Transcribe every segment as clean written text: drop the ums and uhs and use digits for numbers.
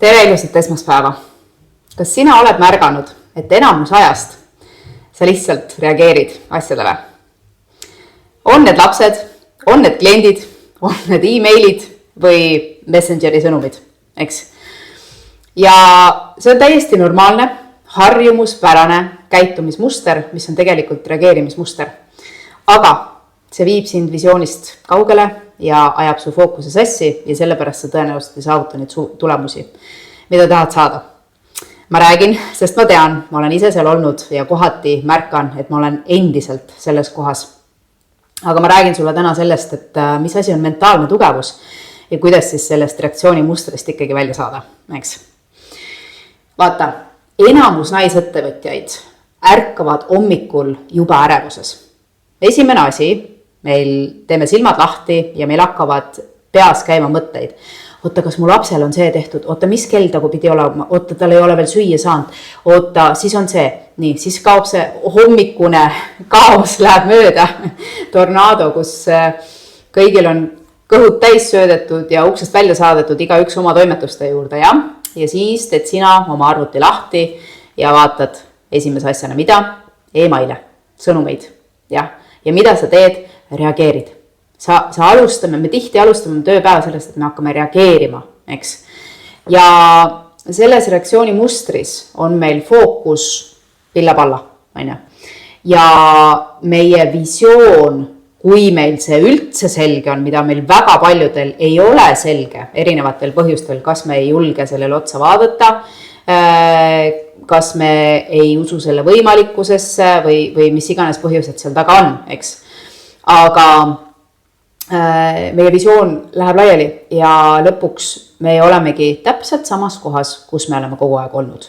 Tere ilusat esmaspäeva! Kas sina oled märganud, et enamus ajast sa lihtsalt reageerid asjadele? On need lapsed, on need kliendid, on need e-mailid või Messengeri sõnumid, eks? Ja see on täiesti normaalne, harjumuspärane käitumismuster, mis on tegelikult reageerimismuster. Aga see viib sind visioonist kaugele ja ajab su fookuse sassi ja sellepärast sa tõenäoliselt ei saavuta neid tulemusi, mida tahad saada. Ma räägin, sest ma tean, ma olen ise seal olnud ja kohati märkan, et ma olen endiselt selles kohas. Aga ma räägin sulle täna sellest, et mis asi on mentaalne tugevus ja kuidas siis sellest reaktsioonimustrist ikkagi välja saada, eks? Vaata, enamus naisettevõtjaid ärkavad hommikul juba ärevuses. Esimene asi, meil teeme silmad lahti ja meil hakkavad peas käima mõtteid. Oota, kas mu lapsel on see tehtud? Oota, mis kell tagu pidi olema? Oota, tal ei ole veel süüa saanud. Oota, siis on see. Nii, siis kaob see hommikune kaos läheb mööda. Tornado, kus kõigil on kõhud täis söödetud ja uksest välja saadetud iga üks oma toimetuste juurde. Ja siis teed sina oma arvuti lahti ja vaatad esimese asjana mida? E-maile, sõnumeid. Ja mida sa teed? Reageerid. Sa alustame, me tihti alustame tööpäeva sellest, et me hakkame reageerima, eks. Ja selles reaktsiooni mustris on meil fookus pilla-palla, ja meie visioon, kui meil see üldse selge on, mida meil väga paljudel ei ole selge, erinevatel põhjustel, kas me ei julge sellele otsa vaadata, kas me ei usu selle võimalikkusesse või mis iganes põhjused seal taga on, eks. Aga meie visioon läheb laiali ja lõpuks me olemegi täpselt samas kohas, kus me oleme kogu aeg olnud.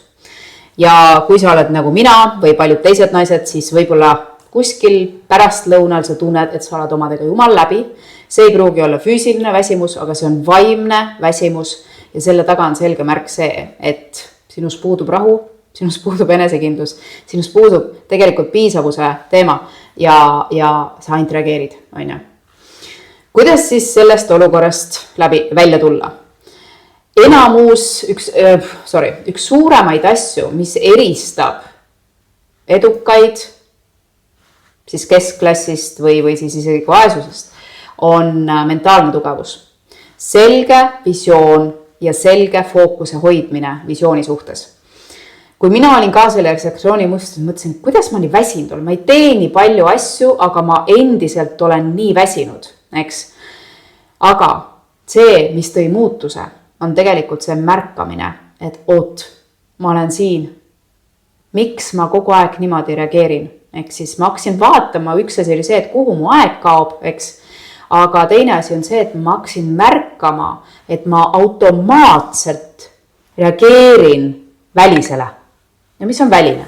Ja kui sa oled nagu mina või paljud teised naised, siis võib-olla kuskil pärast lõunal sa tunned, et sa oled omadega jumal läbi. See ei pruugi olla füüsiline väsimus, aga see on vaimne väsimus ja selle taga on selge märk see, et sinus puudub rahu, sinus puudub enesekindlus, sinus puudub tegelikult piisavuse teema ja sa ainult reageerid, Kuidas siis sellest olukorrast välja tulla? Üks suuremaid asju, mis eristab edukaid siis keskklassist või siis isegi vaesusest, on mentaalne tugevus. Selge visioon ja selge fookuse hoidmine visiooni suhtes. Kui mina olin ka selle reaktsiooni mustris, mõtlesin, kuidas ma nii väsinud olen. Ma ei tee nii palju asju, aga ma endiselt olen nii väsinud, eks. Aga see, mis tõi muutuse, on tegelikult see märkamine, et ma olen siin. Miks ma kogu aeg niimoodi reageerin? Eks siis ma hakkasin vaatama, üks asi oli see, et kuhu mu aeg kaob, eks. Aga teine asi on see, et ma hakkasin märkama, et ma automaatselt reageerin välisele. Ja mis on väline?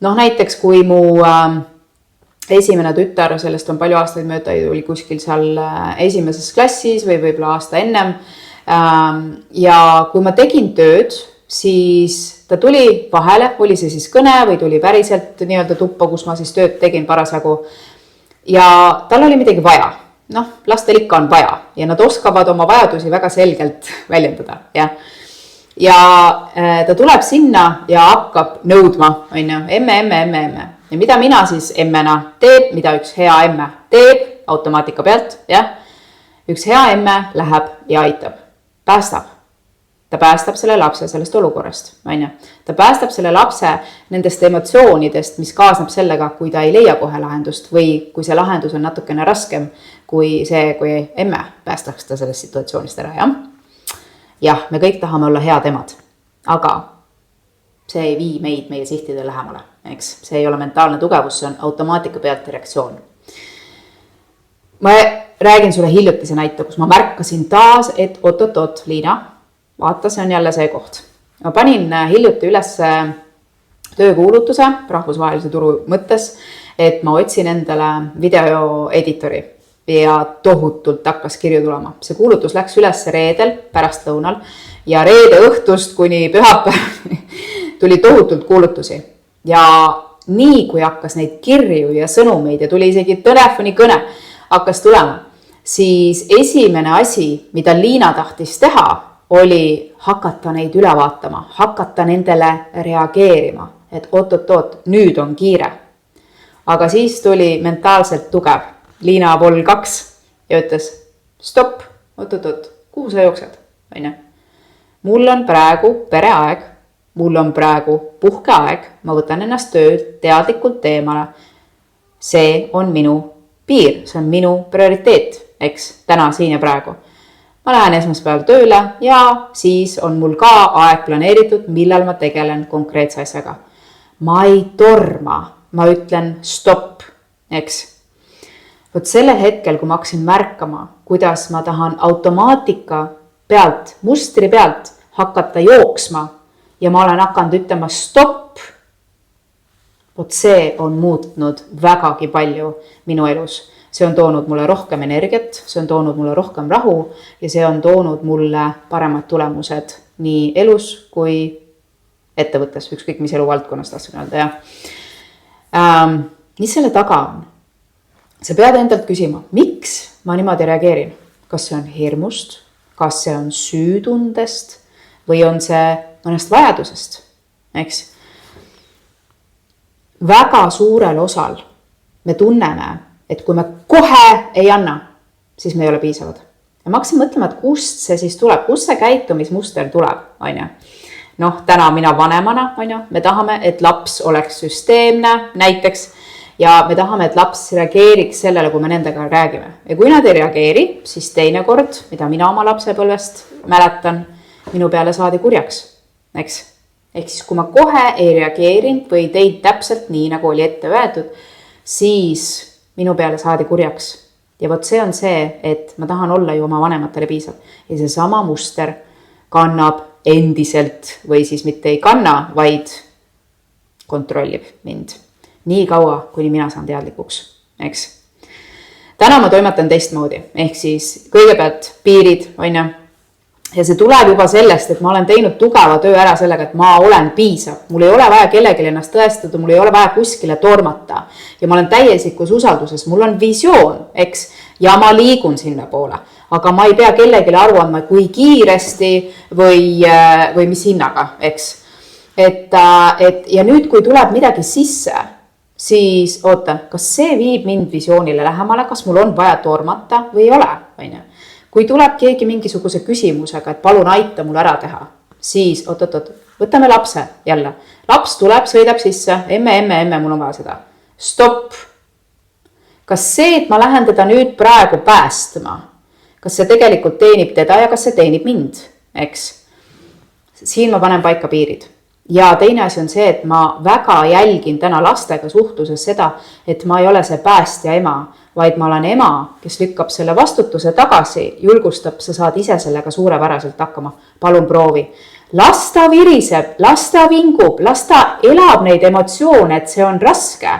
Näiteks kui mu esimene tütar, sellest on palju aastaid mööda, oli kuskil seal esimeses klassis või võib-olla aasta ennem. Ja kui ma tegin tööd, siis ta tuli vahele, oli see siis kõne või tuli päriselt nii-öelda tuppa, kus ma siis tööd tegin parasjagu. Ja tal oli midagi vaja. Lastel ikka on vaja ja nad oskavad oma vajadusi väga selgelt väljendada, Ja ta tuleb sinna ja hakkab nõudma, emme. Ja mida mina siis emmena teeb, mida üks hea emme teeb automaatika pealt, Üks hea emme läheb ja aitab, päästab. Ta päästab selle lapse sellest olukorrast, Ta päästab selle lapse nendest emotsioonidest, mis kaasneb sellega, kui ta ei leia kohe lahendust või kui see lahendus on natukene raskem kui see, kui emme päästaks ta sellest situatsioonist ära, Jah, me kõik tahame olla head emad, aga see ei vii meid meie sihtide lähemale, eks. See ei ole mentaalne tugevus, see on automaatika pealt reaktsioon. Ma räägin sulle hiljutise näite, kus ma märkasin taas, et oot, Liina, vaata, see on jälle see koht. Ma panin hiljuti üles töökuulutuse rahvusvahelise turu mõttes, et ma otsin endale videoeditori. Ja tohutult hakkas kirju tulema. See kuulutus läks üles reedel pärast lõunal ja reede õhtust kuni pühapäev tuli tohutult kuulutusi. Ja nii kui hakkas neid kirju ja sõnumeid ja tuli isegi telefonikõne hakkas tulema, siis esimene asi, mida Liina tahtis teha, oli hakata neid üle vaatama, hakata nendele reageerima, et oot, nüüd on kiire. Aga siis tuli mentaalselt tugev Liina Vol 2 ja ütles, stopp, oot, kuhu sa jooksed? Mul on praegu pereaeg, mul on praegu puhkeaeg, ma võtan ennast töölt teadlikult teemale. See on minu piir, see on minu prioriteet, eks, täna, siin ja praegu. Ma lähen esmaspäeval tööle ja siis on mul ka aeg planeeritud, millal ma tegelen konkreetse asjaga. Ma ei torma, ma ütlen stopp, eks. Võt sellel hetkel, kui ma hakkasin märkama, kuidas ma tahan automaatika pealt, mustri pealt hakata jooksma ja ma olen hakanud ütlema stopp, võt see on muutnud vägagi palju minu elus. See on toonud mulle rohkem energiat, see on toonud mulle rohkem rahu ja see on toonud mulle paremad tulemused nii elus kui ettevõttes, ükskõik mis eluvaldkonnas tahtsin öelda. Mis selle taga on? Sa pead endalt küsima, miks ma niimoodi reageerin? Kas see on hirmust, kas see on süütundest või on see mõnest vajadusest? Eks? Väga suurel osal me tunneme, et kui me kohe ei anna, siis me ei ole piisavad. Ja ma hakkasin mõtlema, et kust see siis tuleb, kust see käitumismuster tuleb, täna mina vanemana, me tahame, et laps oleks süsteemne näiteks ja me tahame, et laps reageeriks sellele, kui me nendega räägime. Ja kui nad ei reageeri, siis teine kord, mida mina oma lapsepõlvest mäletan, minu peale saadi kurjaks, eks? Ehk siis, kui ma kohe ei reageerinud või teid täpselt nii, nagu oli ette öeldud, siis minu peale saadi kurjaks. Ja võt see on see, et ma tahan olla ju oma vanematele piisav. Ja see sama muster kannab endiselt või siis mitte ei kanna, vaid kontrollib mind. Nii kaua, kuni mina saan teadlikuks, eks. Täna ma toimetan teistmoodi, ehk siis kõigepealt piirid, ja see tuleb juba sellest, et ma olen teinud tugeva töö ära sellega, et ma olen piisav. Mul ei ole vaja kellelegi ennast tõestada, mul ei ole vaja kuskile tormata. Ja ma olen täiesikus usalduses, mul on visioon, eks, ja ma liigun sinna poole. Aga ma ei pea kellelegi aru andma, kui kiiresti või mis hinnaga, eks. Ja nüüd, kui tuleb midagi sisse, siis kas see viib mind visioonile lähemale, kas mul on vaja tormata või ei ole, Kui tuleb keegi mingisuguse küsimusega, et palun aita mul ära teha, siis võtame lapse jälle. Laps tuleb, sõidab sisse, emme, mul on vaja seda. Stopp. Kas see, et ma lähen teda nüüd praegu päästma, kas see tegelikult teenib teda ja kas see teenib mind, eks? Siin ma panen paika piirid. Ja teine asi on see, et ma väga jälgin täna lastega suhtluses seda, et ma ei ole see päästja ema, vaid ma olen ema, kes lükkab selle vastutuse tagasi, julgustab, sa saad ise sellega suurepäraselt hakkama. Palun proovi. Las ta viriseb, las ta vingub, las ta elab neid emotsioone, et see on raske.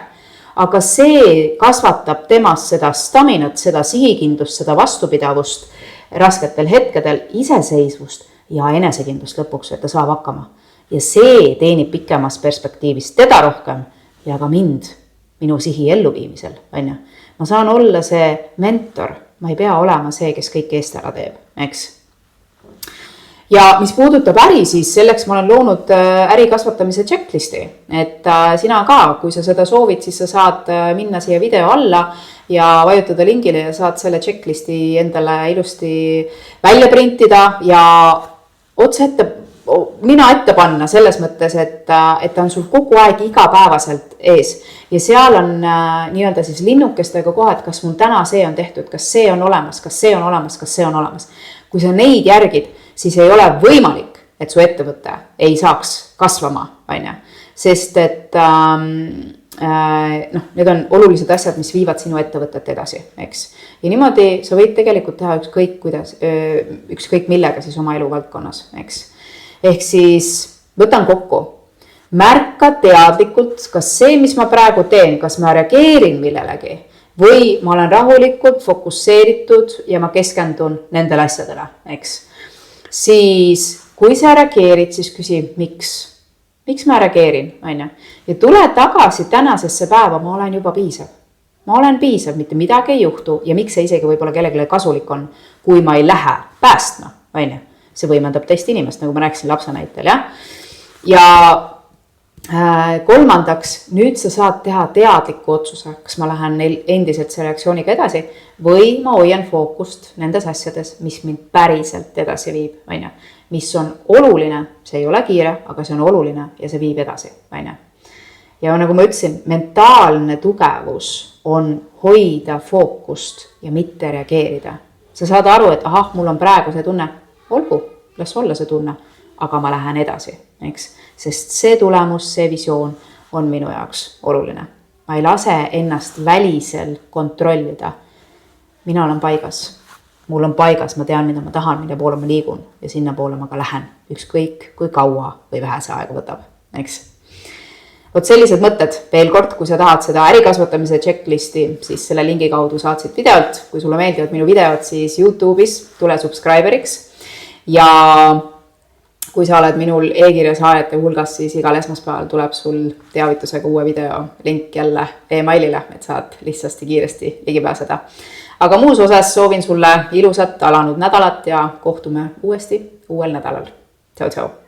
Aga see kasvatab temas seda staminat, seda sihikindlust, seda vastupidavust rasketel hetkedel, iseseisvust ja enesekindlust lõpuks, et ta saab hakkama. Ja see teenib pikemas perspektiivis teda rohkem ja ka mind minu sihi elluviimisel. Ma saan olla see mentor, ma ei pea olema see, kes kõik eest ära teeb, eks. Ja mis puudutab äri, siis selleks ma olen loonud äri kasvatamise checklisti, et sina ka, kui sa seda soovid, siis sa saad minna siia video alla ja vajutada lingile ja saad selle checklisti endale ilusti välja printida ja mina ette panna selles mõttes, et ta on sul kogu aeg igapäevaselt ees ja seal on nii-öelda siis linnukestega kohad, kas mul täna see on tehtud, kas see on olemas, kas see on olemas, kas see on olemas. Kui sa neid järgid, siis ei ole võimalik, et su ettevõte ei saaks kasvama, sest et need on olulised asjad, mis viivad sinu ettevõtet edasi, eks. Ja niimoodi sa võid tegelikult teha ükskõik millega siis oma eluvaldkonnas, eks. Ehk siis võtan kokku, märka teadlikult, kas see, mis ma praegu teen, kas ma reageerin millelegi või ma olen rahulikult, fokusseeritud ja ma keskendun nendele asjadele, eks. Siis, kui sa reageerid, siis küsi, miks ma reageerin, ja tule tagasi tänasesse päeva, ma olen juba piisav. Ma olen piisav, mitte midagi ei juhtu ja miks see isegi võib-olla kellelegi kasulik on, kui ma ei lähe päästma, see võimendab teist inimest, nagu ma rääkisin lapse näitel, jah. Ja kolmandaks, nüüd sa saad teha teadliku otsuse, kas ma lähen endiselt selle reaktsiooniga edasi või ma hoian fookust nendes asjades, mis mind päriselt edasi viib, on ju. Mis on oluline, see ei ole kiire, aga see on oluline ja see viib edasi, on ju. Ja nagu ma ütlesin, mentaalne tugevus on hoida fookust ja mitte reageerida. Sa saad aru, et ahah, mul on praegu see tunne, olgu, las olla see tunne, aga ma lähen edasi, eks. Sest see tulemus, see visioon on minu jaoks oluline. Ma ei lase ennast välisel kontrollida. Mina olen paigas. Mul on paigas, ma tean, mida ma tahan, mille poole ma liigun ja sinna poole ma ka lähen. Ükskõik, kui kaua või vähe see aega võtab, eks. Vot sellised mõtted, veel kord, kui sa tahad seda ärikasvatamise checklisti, siis selle lingi kaudu saad siit videolt. Kui sulle meeldivad minu videod, siis YouTube'is tule subscriberiks. Ja kui sa oled minul e-kirja saajate hulgas, siis igal esmaspäeval tuleb sul teavitusega uue video link jälle e-mailile, et saad lihtsasti kiiresti ligi pääseda. Aga muus osas soovin sulle ilusat alanud nädalat ja kohtume uuesti uuel nädalal. Tšau, tšau!